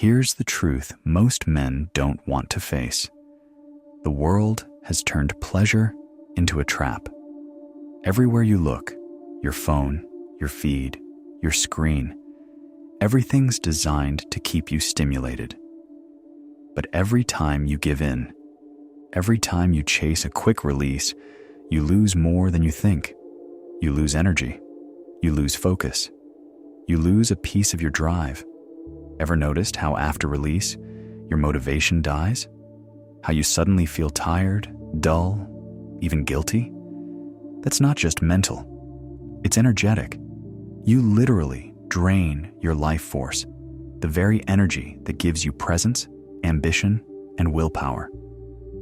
Here's the truth most men don't want to face. The world has turned pleasure into a trap. Everywhere you look, your phone, your feed, your screen, everything's designed to keep you stimulated. But every time you give in, every time you chase a quick release, you lose more than you think. You lose energy. You lose focus. You lose a piece of your drive. Ever noticed how after release, your motivation dies? How you suddenly feel tired, dull, even guilty? That's not just mental. It's energetic. You literally drain your life force, the very energy that gives you presence, ambition, and willpower.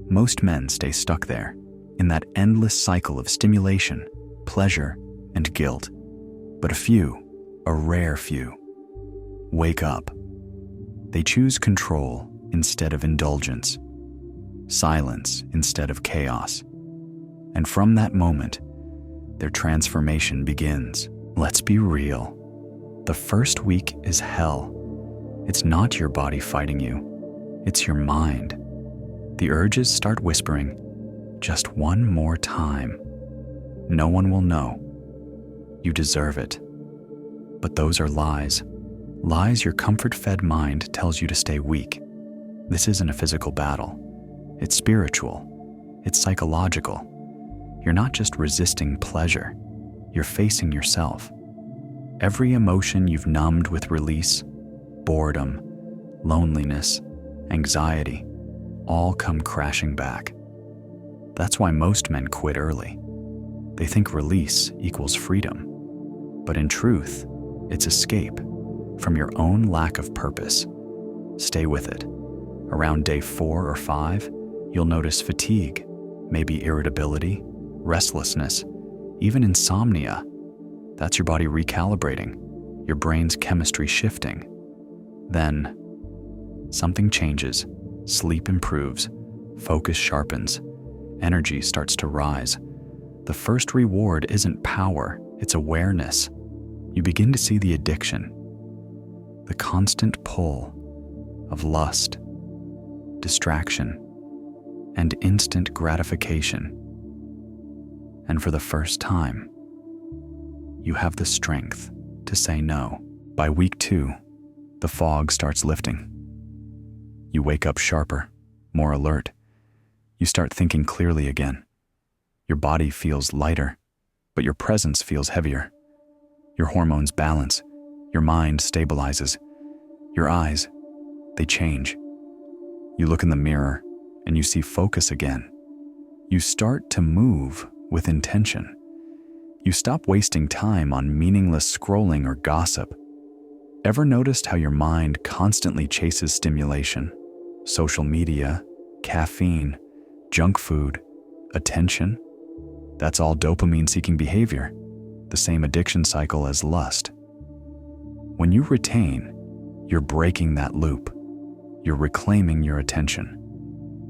Most men stay stuck there, in that endless cycle of stimulation, pleasure, and guilt. But a few, a rare few, wake up. They choose control instead of indulgence, silence instead of chaos. And from that moment, their transformation begins. Let's be real. The first week is hell. It's not your body fighting you. It's your mind. The urges start whispering, just one more time. No one will know. You deserve it. But those are lies. Lies your comfort-fed mind tells you to stay weak. This isn't a physical battle. It's spiritual. It's psychological. You're not just resisting pleasure. You're facing yourself. Every emotion you've numbed with release, boredom, loneliness, anxiety, all come crashing back. That's why most men quit early. They think release equals freedom. But in truth, it's escape from your own lack of purpose. Stay with it. Around day 4 or 5, you'll notice fatigue, maybe irritability, restlessness, even insomnia. That's your body recalibrating, your brain's chemistry shifting. Then, something changes. Sleep improves, focus sharpens, energy starts to rise. The first reward isn't power, it's awareness. You begin to see the addiction, the constant pull of lust, distraction, and instant gratification. And for the first time, you have the strength to say no. By week 2, the fog starts lifting. You wake up sharper, more alert. You start thinking clearly again. Your body feels lighter, but your presence feels heavier. Your hormones balance. Your mind stabilizes. Your eyes, they change. You look in the mirror and you see focus again. You start to move with intention. You stop wasting time on meaningless scrolling or gossip. Ever noticed how your mind constantly chases stimulation? Social media, caffeine, junk food, attention? That's all dopamine-seeking behavior, the same addiction cycle as lust. When you retain, you're breaking that loop. You're reclaiming your attention,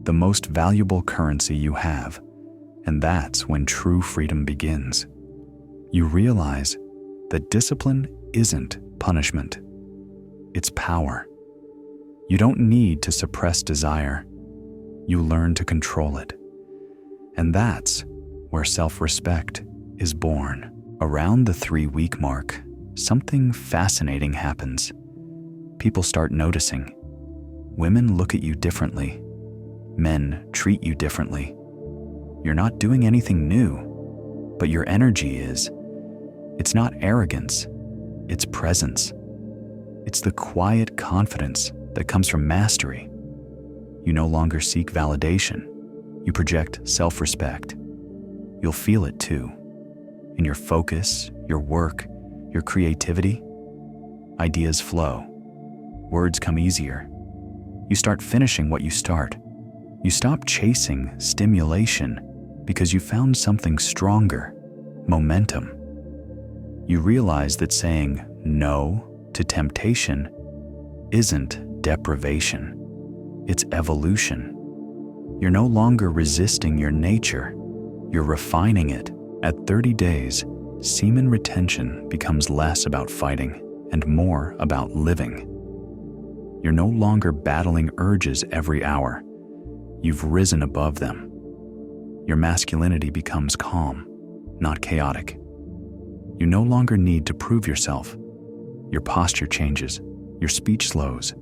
the most valuable currency you have, and that's when true freedom begins. You realize that discipline isn't punishment. It's power. You don't need to suppress desire. You learn to control it. And that's where self-respect is born. Around the 3-week mark, something fascinating happens. People start noticing. Women look at you differently. Men treat you differently. You're not doing anything new, but your energy is. It's not arrogance, it's presence. It's the quiet confidence that comes from mastery. You no longer seek validation. You project self-respect. You'll feel it too. In your focus, your work, your creativity. Ideas flow. Words come easier. You start finishing what you start. You stop chasing stimulation because you found something stronger, momentum. You realize that saying no to temptation isn't deprivation. It's evolution. You're no longer resisting your nature. You're refining it. At 30 days, semen retention becomes less about fighting and more about living. You're no longer battling urges every hour. You've risen above them. Your masculinity becomes calm, not chaotic. You no longer need to prove yourself. Your posture changes, your speech slows,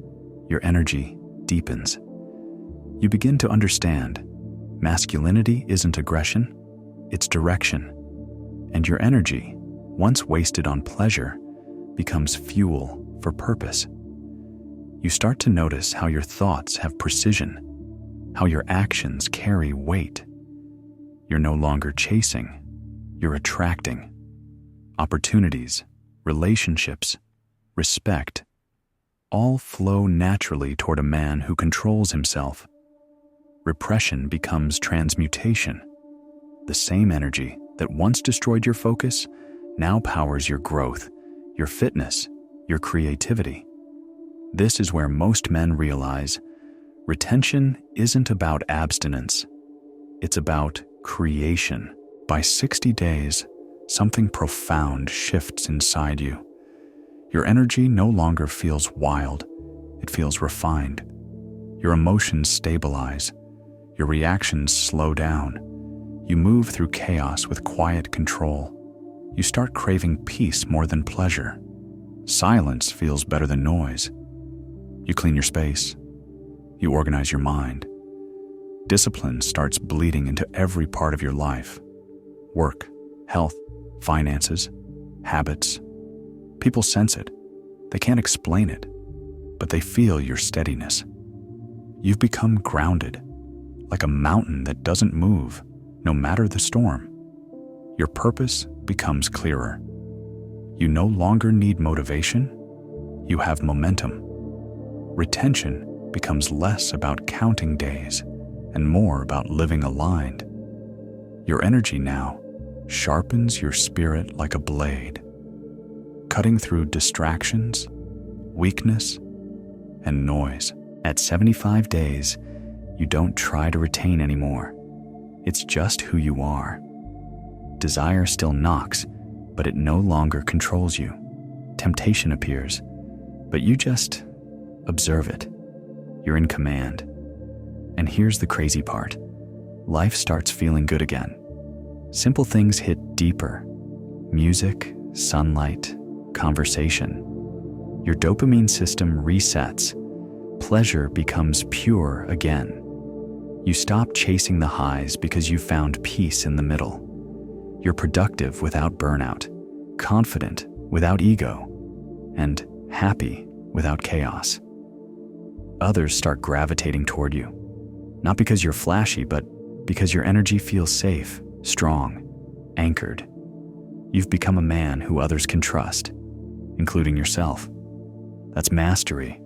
your energy deepens. You begin to understand masculinity isn't aggression, it's direction. And your energy, once wasted on pleasure, becomes fuel for purpose. You start to notice how your thoughts have precision, how your actions carry weight. You're no longer chasing, you're attracting. Opportunities, relationships, respect, all flow naturally toward a man who controls himself. Repression becomes transmutation. The same energy that once destroyed your focus now powers your growth, your fitness, your creativity. This is where most men realize retention isn't about abstinence. It's about creation. By 60 days, something profound shifts inside you. Your energy no longer feels wild, it feels refined. Your emotions stabilize, your reactions slow down. You move through chaos with quiet control. You start craving peace more than pleasure. Silence feels better than noise. You clean your space. You organize your mind. Discipline starts bleeding into every part of your life. Work, health, finances, habits. People sense it. They can't explain it, but they feel your steadiness. You've become grounded, like a mountain that doesn't move, no matter the storm. Your purpose becomes clearer. You no longer need motivation. You have momentum. Retention becomes less about counting days and more about living aligned. Your energy now sharpens your spirit like a blade, cutting through distractions, weakness, and noise. At 75 days, you don't try to retain anymore. It's just who you are. Desire still knocks, but it no longer controls you. Temptation appears, but you just observe it. You're in command. And here's the crazy part. Life starts feeling good again. Simple things hit deeper. Music, sunlight, conversation. Your dopamine system resets. Pleasure becomes pure again. You stop chasing the highs because you found peace in the middle. You're productive without burnout, confident without ego, and happy without chaos. Others start gravitating toward you, not because you're flashy, but because your energy feels safe, strong, anchored. You've become a man who others can trust, including yourself. That's mastery,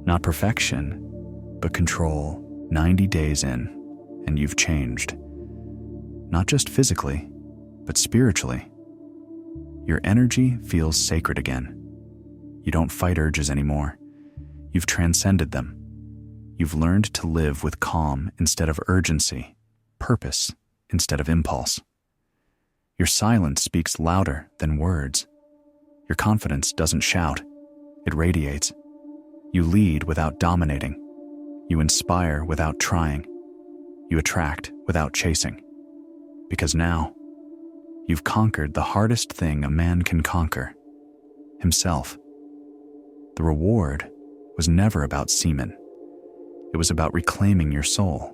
not perfection, but control. 90 days in, and you've changed. Not just physically, but spiritually. Your energy feels sacred again. You don't fight urges anymore. You've transcended them. You've learned to live with calm instead of urgency, purpose instead of impulse. Your silence speaks louder than words. Your confidence doesn't shout, it radiates. You lead without dominating. You inspire without trying. You attract without chasing. Because now, you've conquered the hardest thing a man can conquer, himself. The reward was never about semen. It was about reclaiming your soul,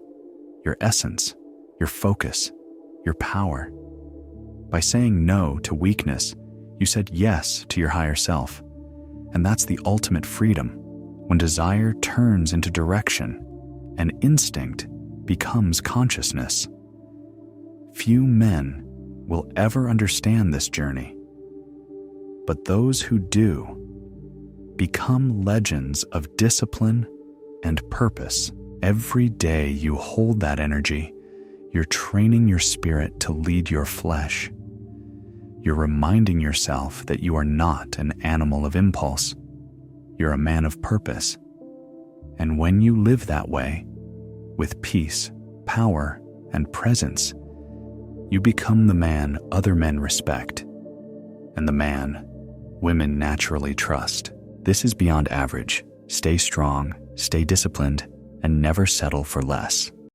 your essence, your focus, your power. By saying no to weakness, you said yes to your higher self. And that's the ultimate freedom. When desire turns into direction and instinct becomes consciousness. Few men will ever understand this journey, but those who do become legends of discipline and purpose. Every day you hold that energy, you're training your spirit to lead your flesh. You're reminding yourself that you are not an animal of impulse. You're a man of purpose. And when you live that way, with peace, power, and presence, you become the man other men respect, and the man women naturally trust. This is beyond average, stay strong, stay disciplined, and never settle for less.